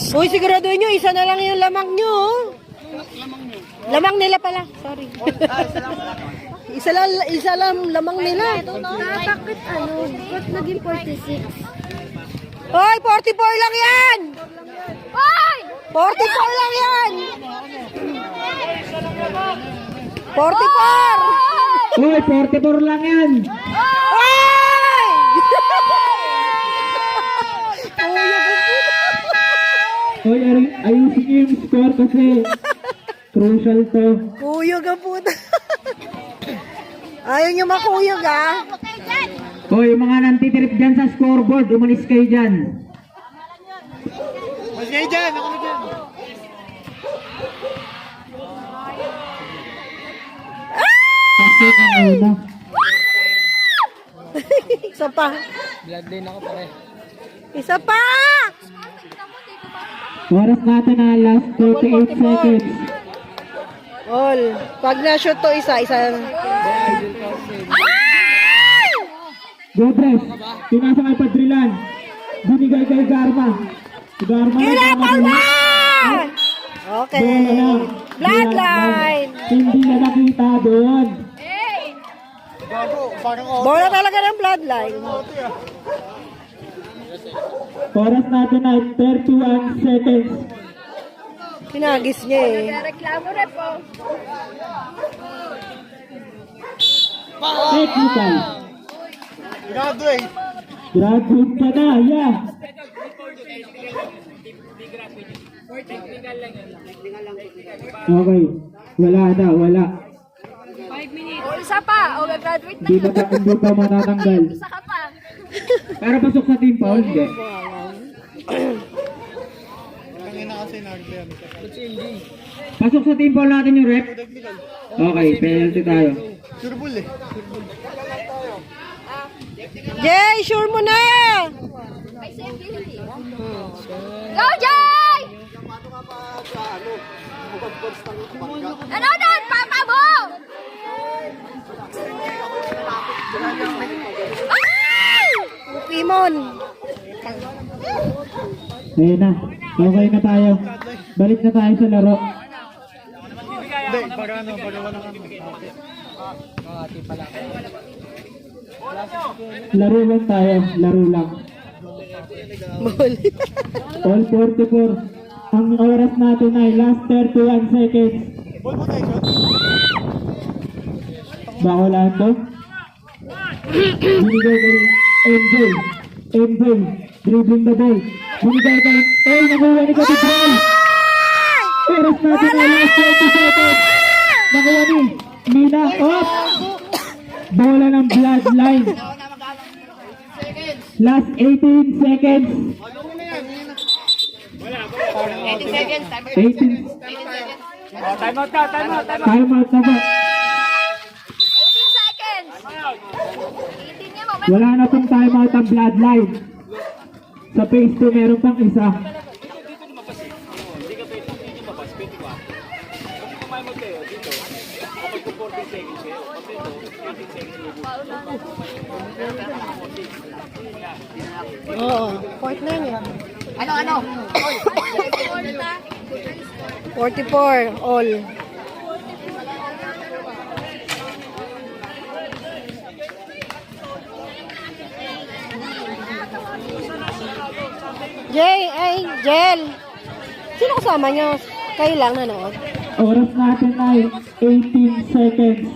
Uy, siguraduhin nyo, isa na lang yung lamang nyo. Oh. Lamang nila pala. Sorry. isa lang lamang nila. Bakit ano? Ba't naging 46? Hoy, 44 lang yan! Hoy! 44 lang yan! 44! Uy, 44 lang yan. Hoy! Uy, ayusin niyo yung score kasi crucial to. Kuyog ang puta. Ayaw nyo makuyog ah. Uy, yung mga nantitrip dyan sa scoreboard, umalis kayo dyan. Mas kayo dyan, ako na dyan. Kasi ang una. Isa pa. Bloodline ako pare. Isa pa! Oras natin na last 38 seconds. All. Pag na-shoot to isa. Godres, pinasa kay Padrilan. Binigay kay Garma. Garma na Kinapal Garma. mo! Okay. Bola na. Bloodline. Hindi na nakita doon. Bola talaga ng bloodline. Oras natin ay 31 seconds. Pinagis niya eh. Reklamo na po. Technical. Graduate. Graduate ka na, yeah. Okay. Wala na, wala. O, isa pa. O, graduate na. Hindi pa matatanggal. Isa ka pa. Pero pasok sa team foul, hindi. Pasok sa team foul natin yung rep. Okay, penalty tayo. Surbul eh. Jay, sure mo na! Go, Jay! Ano doon? Papa mo! Pimon! Ayun na. Okay na tayo. Balik na tayo sa laro. Hindi, pag wala kang Laro lang tayo. Laro lang. All 44. Ang oras natin ay last 31 seconds. ball mo tayo, shot. Bakulaan to. Binigay kay Angel. Angel. Dribbling the ball. Binigay kay... Ay, nakuha ni Katibral. Oras natin ay last 20 seconds. Nakuha ni Mina. Off. Bola ng bloodline. Last 18 seconds. 18. Time out na, time out. Time out na ba? 18 seconds. 18 niya mo. Wala na pong time out ang bloodline. Sa phase 2 meron pang isa. Court 9 eh. Ano? 44, all. Jel. Sino kasama nyo? Kayo lang nanood? Oras natin ay 18 seconds.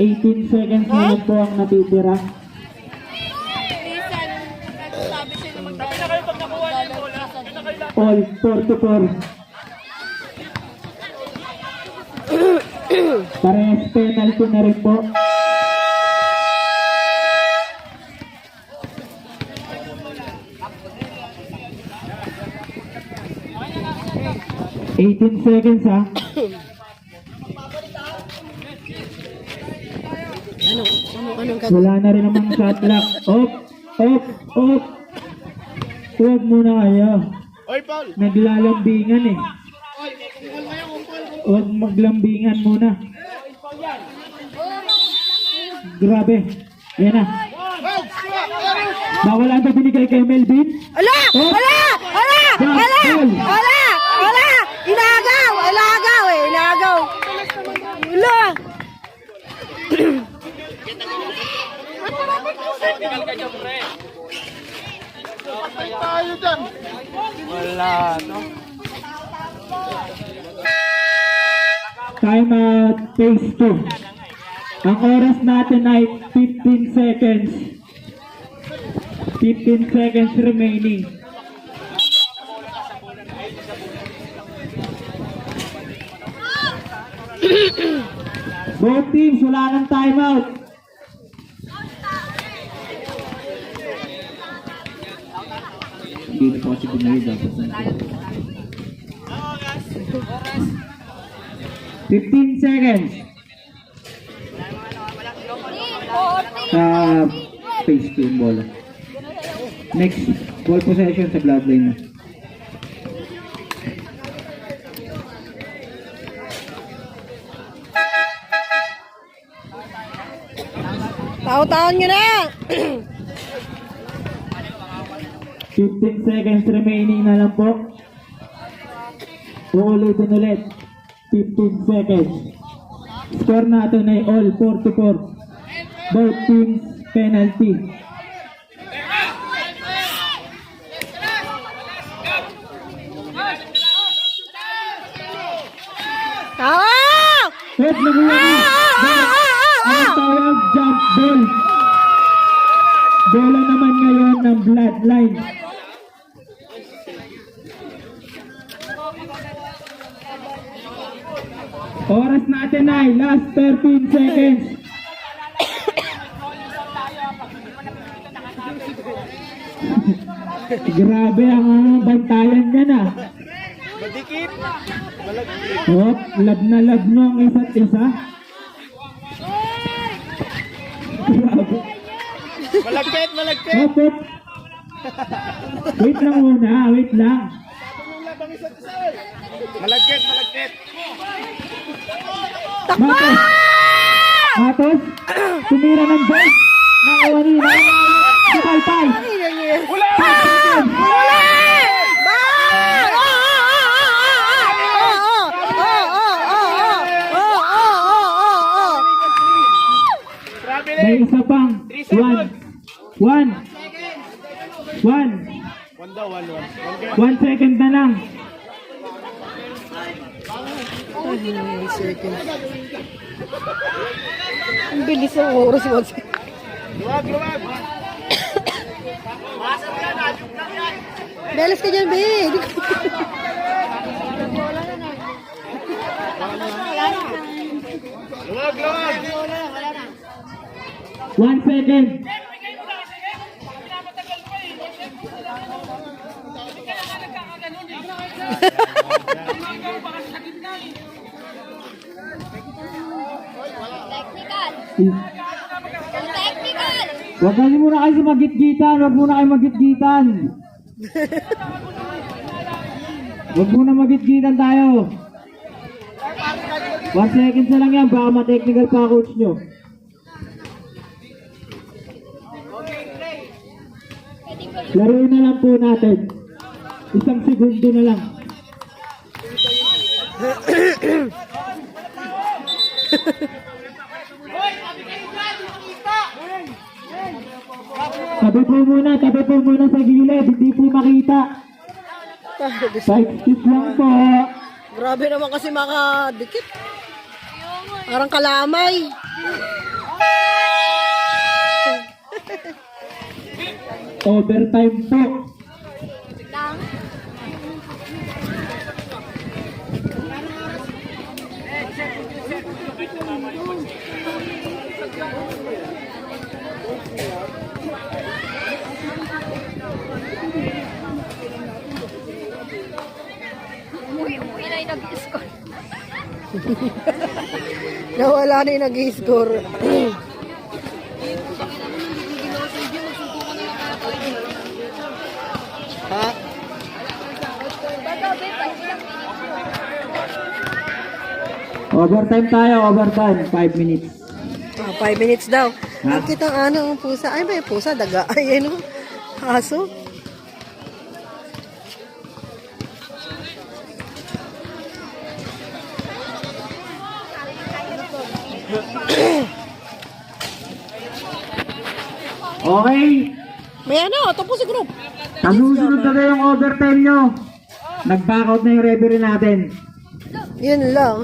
18 seconds na lang po ang natitira. All 44. Parehas penalty na rin po. Eighteen seconds ha. Wala na rin namang shot clock. Op. Huwag muna kayo. Naglalambingan eh. Huwag maglambingan muna. Grabe. Yan na. Bawal ang binigay kay Melvin. Ala! Inagaw! Ala! Time out, phase 2. Ang oras natin ay 15 seconds. 15 seconds remaining. Both teams, wala ng timeout. Hindi na po kasi bumili dapat na. 15 seconds. Phase 2 yung bola. Next, ball possession sa bloodline na. Tao-taon nyo na! 15 seconds remaining na lang po. Uulitin ulit. 15 seconds. Score natin ay all 44. Both teams penalty. Tawa! Head na muna. Ang tawag jump ball. Bola naman ngayon ng bloodline. Oras natin ay last 13 seconds. Grabe ang bantayan niya na. Oh, lab na lab nyo ang isa't isa. Grabe. Malagkit! Hop. Wait lang muna, wait lang. Malagkit! Matos, tumira ng ball. Nakawani na. Kapalpal. Huli! May isa pang. One. 1 second na lang. Ang bilis ng oras mo. Luwag! Belas ka dyan, be. Luwag! 1 second. Technical! Huwag kayo muna kayo magit-gitan. Huwag muna kayo magit-gitan. Huwag muna magit-gitan tayo. 1 second na lang yan. Baka ma-technical pa coach nyo. Pwede ba Laruin na lang po natin. 1 segundo na lang. Tabi po muna sa gilid, hindi po makita. 5 feet lang po. Grabe naman kasi makadikit. Parang kalamay. Overtime po. Lang. Umuwi na yung nag-score. Nawala na yung nag-score. Ha? Overtime tayo, overtime. 5 minutes. 5 minutes daw. Ang kitang ano, ang pusa. Ay, may pusa, daga. Ay, ano, aso. Okay. May ano, tapos si group. Kamusunod na yung overtime nyo. Nag-back out na yung referee natin. Yun lang.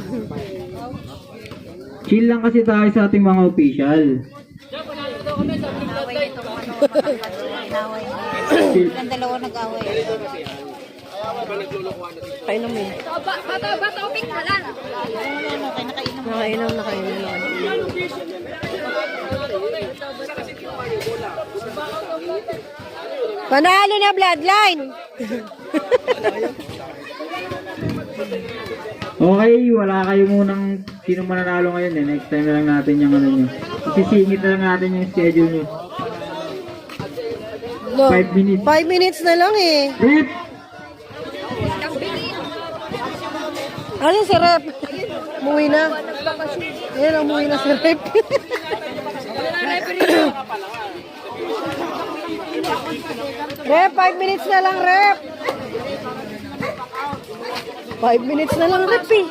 Chill lang kasi tayo sa ating mga official. Chill. Ang dalawa nag-away. Kainom mo. Bata, upik na lang. Nakainom. Panalo na bloodline. Okay, wala kayo munang sino mananalo ngayon eh. Next time na lang natin yung ano nyo. Sisingit na lang natin yung schedule nyo. No, 5 minutes. 5 minutes na lang eh. Rip! Ano si Rep? Umuwi na. Ayan, umuwi na si Rep. Rep, 5 minutes na lang, Rep. 5 minutes na lang, Rep eh.